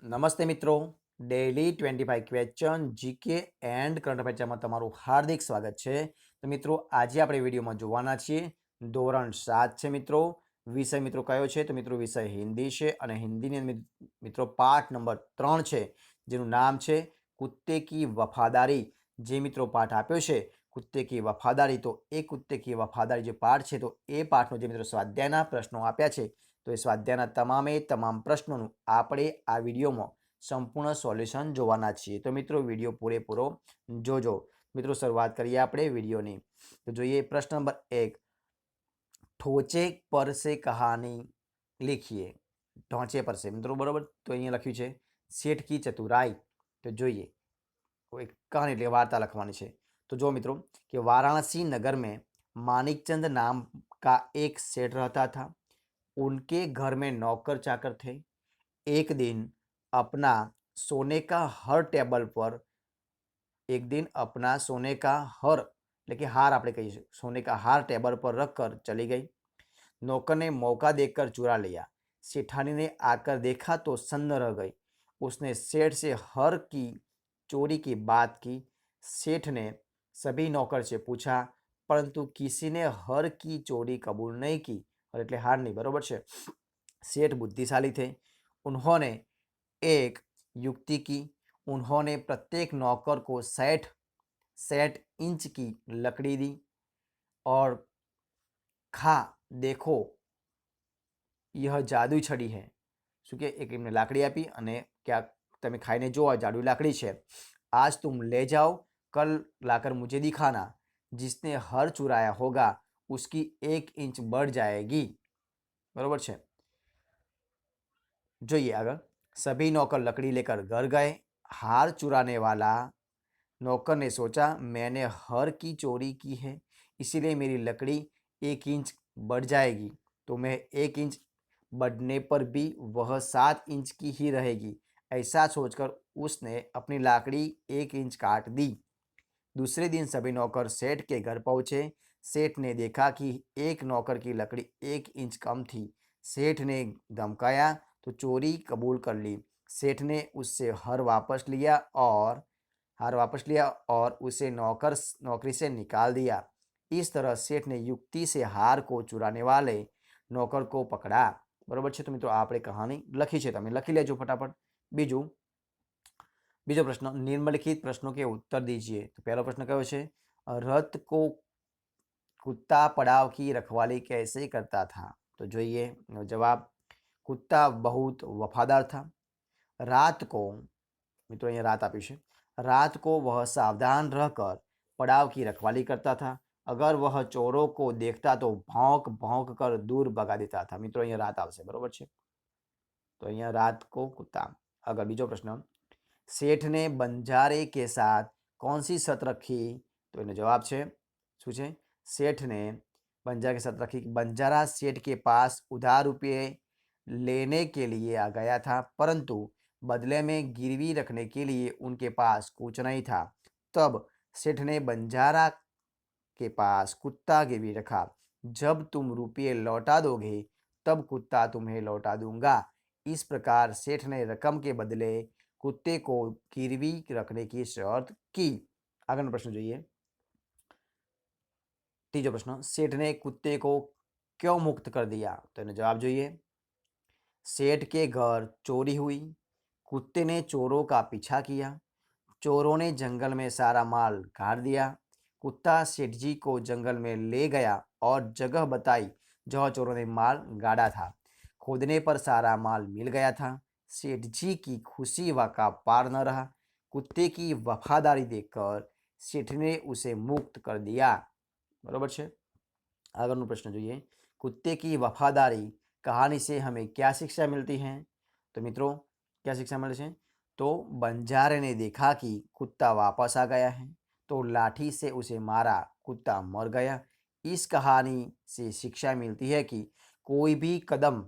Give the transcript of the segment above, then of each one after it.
નમસ્તે મિત્રો, daily 25 question GK and current અફેર્સમાં તમારું હાર્દિક સ્વાગત છે. તો મિત્રો આજે આપણે વિડીયોમાં જોવાના છીએ ધોરણ 7 છે મિત્રો. વિષય મિત્રો કયો છે? તો મિત્રો વિષય હિન્દી છે અને હિન્દીની મિત્રો પાઠ નંબર 3 છે, જેનું નામ છે કુત્તે કી વફાદારી. જે મિત્રો પાઠ આપ્યો છે કુત્તે કી વફાદારી, તો એ કુત્તે કી વફાદારી જે પાઠ છે, તો એ પાઠનો જે મિત્રો સ્વાધ્યાયના પ્રશ્નો આપ્યા છે, તો એ સ્વાધ્યાયના તમામ પ્રશ્નોનું આપણે આ વિડીયોમાં સંપૂર્ણ સોલ્યુશન જોવાના છીએ. તો મિત્રો વિડીયો પૂરેપૂરો જોજો. મિત્રો શરૂઆત કરીએ આપણે વિડીયોની. તો જોઈએ પ્રશ્ન નંબર 1, ઠોચે પર સે કહાની लिखिए. ઢોંચે પર સે મિત્રો બરોબર. તો અહીંયા લખ્યું છે શેઠ કી ચતુરાઈ. તો જોઈએ કોઈ કહાની એટલે વાર્તા લખવાની છે. તો જો મિત્રો कि वाराणसी नगर में मानिकचंद नाम का एक सेठ रहता था. उनके घर में नौकर चाकर थे. एक दिन अपना सोने का हर टेबल पर एक दिन अपना सोने का हर એટલે કે हार આપણે કહીએ सोने का हार टेबल पर रखकर चली गई. नौकर ने मौका देखकर चुरा लिया. सेठानी ने आकर देखा तो सन्न रह गई. उसने सेठ से हर की चोरी की बात की. सेठ ने सभी नौकर से पूछा, परंतु किसी ने हर की चोरी कबूल नहीं की. और એટલે हार नहीं, बरोबर છે. सेठ बुद्धिशाली थे. उन्होंने एक युक्ति की. उन्होंने प्रत्येक नौकर को 60 इंच की लकड़ी दी और खा देखो यह जादुई छड़ी है. શું કે એક એમને લાકડી આપી અને ક્યાંક તમે ખાઈને જો આ જાદુઈ લાકડી છે, आज तुम ले जाओ, कल लाकर मुझे दिखाना. जिसने हर चुराया होगा उसकी 1 इंच बढ़ जाएगी. बरोबर છે. જોઈએ આગળ. सभी नौकर लकड़ी लेकर घर गए. हार चुराने वाला नौकर ने सोचा, मैंने हर की चोरी की है, इसीलिए मेरी लकड़ी 1 इंच बढ़ जाएगी. तो मैं 1 इंच बढ़ने पर भी वह 7 इंच की ही रहेगी. ऐसा सोचकर उसने अपनी लाकड़ी 1 इंच काट दी. दूसरे दिन सभी नौकर सेठ के घर पहुंचे. सेठ ने देखा कि एक नौकर की लकड़ी 1 इंच कम थी. सेठ ने धमकाया तो चोरी कबूल कर ली. सेठ ने उससे हार वापस लिया और उसे नौकरी से निकाल दिया. इस तरह सेठ ने युक्ति से हार को चुराने वाले नौकर को पकड़ा. बराबर છે. તો મિત્રો આપણે કહાની લખી છે, તમે લખી લેજો ફટાફટ. બીજો પ્રશ્ન, નિમ્નલિખિત प्रश्नों के उत्तर दीजिए. तो पहला प्रश्न कयो છે? रथ को कुत्ता पड़ाव की रखवाली कैसे करता था. तो જોઈએ जवाब, कुत्ता बहुत वफादार था. रात को, मित्रों અહીંયા रात આપ્યું છે, रात को वह सावधान रहकर पड़ाव की रखवाली करता था. अगर वह चोरों को देखता तो भौंक भौंक कर दूर भगा देता था. मित्रों અહીંયા रात આવશે, बरोबर છે. तो અહીંયા रात को कुत्ता. अगर બીજો प्रश्न, सेठ ने बंजारे के साथ कौन सी शर्त रखी. तो એનો જવાબ છે શું છે? सेठ ने बंजारा के साथ रखी. बंजारा सेठ के पास उधार रुपये लेने के लिए आ गया था, परंतु बदले में गिरवी रखने के लिए उनके पास कुछ नहीं था. तब सेठ ने बंजारा के पास कुत्ता गिरवी रखा. जब तुम रुपये लौटा दोगे तब कुत्ता तुम्हें लौटा दूंगा. इस प्रकार सेठ ने रकम के बदले कुत्ते को गिरवी रखने की शर्त की. આગળનો પ્રશ્ન જોઈએ. तीजो प्रश्न, सेठ ने कुत्ते को क्यों मुक्त कर दिया. तो એનો જવાબ જોઈએ. सेठ के घर चोरी हुई. कुत्ते ने चोरों का पीछा किया. चोरों ने जंगल में सारा माल गाड़ दिया. कुत्ता सेठ जी को जंगल में ले गया और जगह बताई जहाँ चोरों ने माल गाड़ा था. खोदने पर सारा माल मिल गया था. सेठ जी की खुशी का पार न रहा. कुत्ते की वफादारी देखकर सेठ ने उसे मुक्त कर दिया. बराबर છે. આગળનો પ્રશ્ન જોઈએ. कुत्ते की वफादारी कहानी से हमें क्या शिक्षा मिलती है. तो मित्रों क्या शिक्षा मिले છે? तो बंजारे ने देखा कि कुत्ता वापस आ गया है तो लाठी से उसे मारा. कुत्ता मर गया. इस कहानी से शिक्षा मिलती है कि कोई भी कदम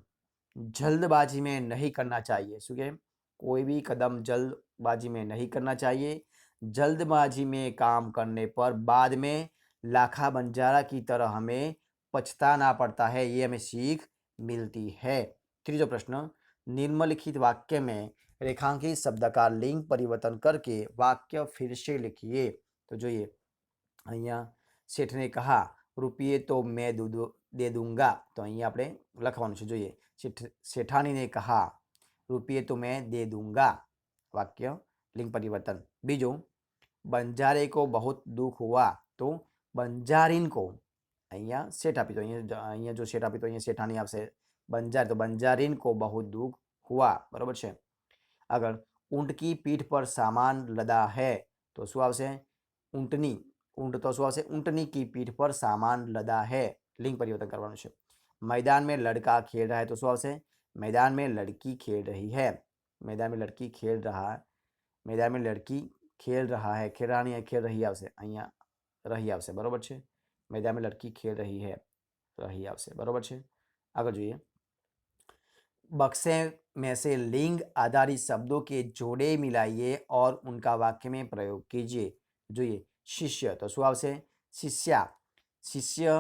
जल्दबाजी में नहीं करना चाहिए. શું કે कोई भी कदम जल्दबाजी में नहीं करना चाहिए. जल्दबाजी में काम करने पर बाद में लाखा बंजारा की तरह हमें पछताना पड़ता है. ये हमें सीख मिलती है. ત્રીજો પ્રશ્ન, निम्नलिखित वाक्य में रेखांकित शब्द का लिंग परिवर्तन करके वाक्य फिर से लिखिए। तो જોઈએ અહીંયા શેઠને કહા રૂપિયે તો મેં દે દૂંગા, તો અહીંયા આપણે લખવાનું છે। જોઈએ શેઠાણીને કહા રૂપિયે તો મેં દે દૂંગા, વાક્ય लिंग परिवर्तन। बीजो बंजारे को बहुत दुख हुआ, तो बंजारीन को અહીંયા શેઠ આપી, તો અહીંયા જો શેઠ આપી તો અહીંયા શેઠાણી આવશે। બંજાર તો બંજારીન को बहुत दुख हुआ, બરોબર છે। આગળ ઊંટ की पीठ पर सामान लदा है, तो શું આવશે? ઊંટની, ઊંટ તો શું આવશે? ઊંટની की पीठ पर सामान लदा है, लिंग परिवर्तन करવાનું છે। मैदान में लड़का खेल रहा है, तो શું આવશે? मैदान में लड़की खेल रही है, मैदान में लड़की खेल रहा है, मैदान में लड़की खेल रहा है, खेल रहा नहीं, खेल रही આવશે, અહીંયા રહી આવશે, બરોબર છે। मैदान में लड़की खेल रही है, रही આવશે, બરોબર છે। આગળ જોઈએ बक्से में से लिंग आधारित शब्दों के जोड़े मिलाइए और उनका वाक्य में प्रयोग कीजिए। જોઈએ शिष्य, तो શું આવશે? शिष्या, शिष्य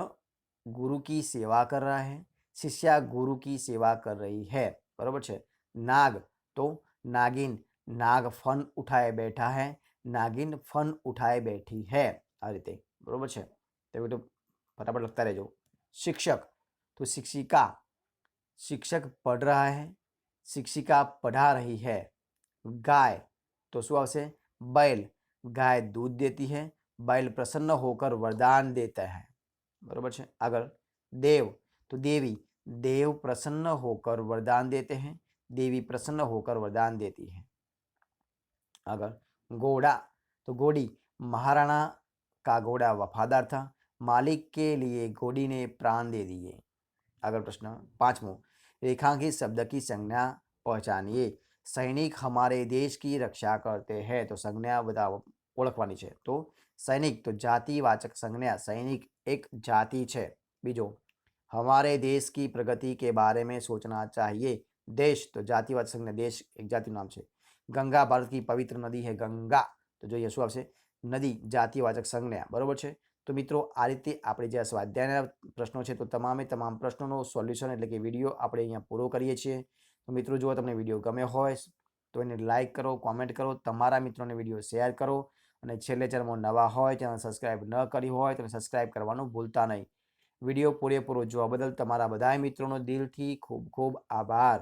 गुरु की सेवा कर रहा है, शिष्या गुरु की सेवा कर रही है, बरोबर છે। नाग, तो नागिन, नाग फन उठाए बैठा है, नागिन फन उठाए बैठी है, आ रीते, बरोबर છે। तो बेटो फटाफट लगता रहेजो। शिक्षक, तो शिक्षिका, शिक्षक पढ़ रहा है, शिक्षिका पढ़ा रही है। गाय, तो શું આવશે? बैल, गाय दूध देती है, बैल प्रसन्न होकर वरदान देता है, बरोबर છે। આગળ देव, तो देवी, देव प्रसन्न होकर वरदान देते हैं, देवी प्रसन्न होकर वरदान देती है। આગળ घोड़ा, तो घोड़ी, महाराणा का घोड़ा वफादार था, मालिक के लिए घोड़ी ने प्राण दे दिए। આગળ પ્રશ્ન 5મો, रेखांकित शब्द की संज्ञा पहचानिए। सैनिक हमारे देश की रक्षा करते हैं, तो संज्ञा बताओ, ઓળખવાની છે। તો સૈનિક તો જાતિવાચક संज्ञा, सैनिक एक जाति છે। બીજો हमारे देश की प्रगति के बारे में सोचना चाहिए, देश तो जातिवाचक संज्ञा, देश एक जाति नाम છે। गंगा भारत की पवित्र नदी है, गंगा, तो જોઈએ શું આવશે? નદી, જાતિવાચક સંज्ञा, બરોબર છે। તો મિત્રો આ રીતે આપણે જે સ્વાધ્યાયના પ્રશ્નો છે તો તમામે તમામ પ્રશ્નોનો સોલ્યુશન એટલે કે વિડીયો આપણે અહીંયા પૂરો કરીએ છીએ। તો મિત્રો જો તમને વિડીયો ગમે હોય તો એને લાઇક કરો, કોમેન્ટ કરો, તમારા મિત્રોને વિડીયો શેર કરો અને છેલ્લે ચેનલમાં નવા હોય, ચેનલ સબસ્ક્રાઈબ ન કરી હોય તો સબસ્ક્રાઈબ કરવાનું ભૂલતા નહીં। વિડીયો પૂરેપૂરો જોવા બદલ તમારા બધા મિત્રોનો દિલથી ખૂબ ખૂબ આભાર।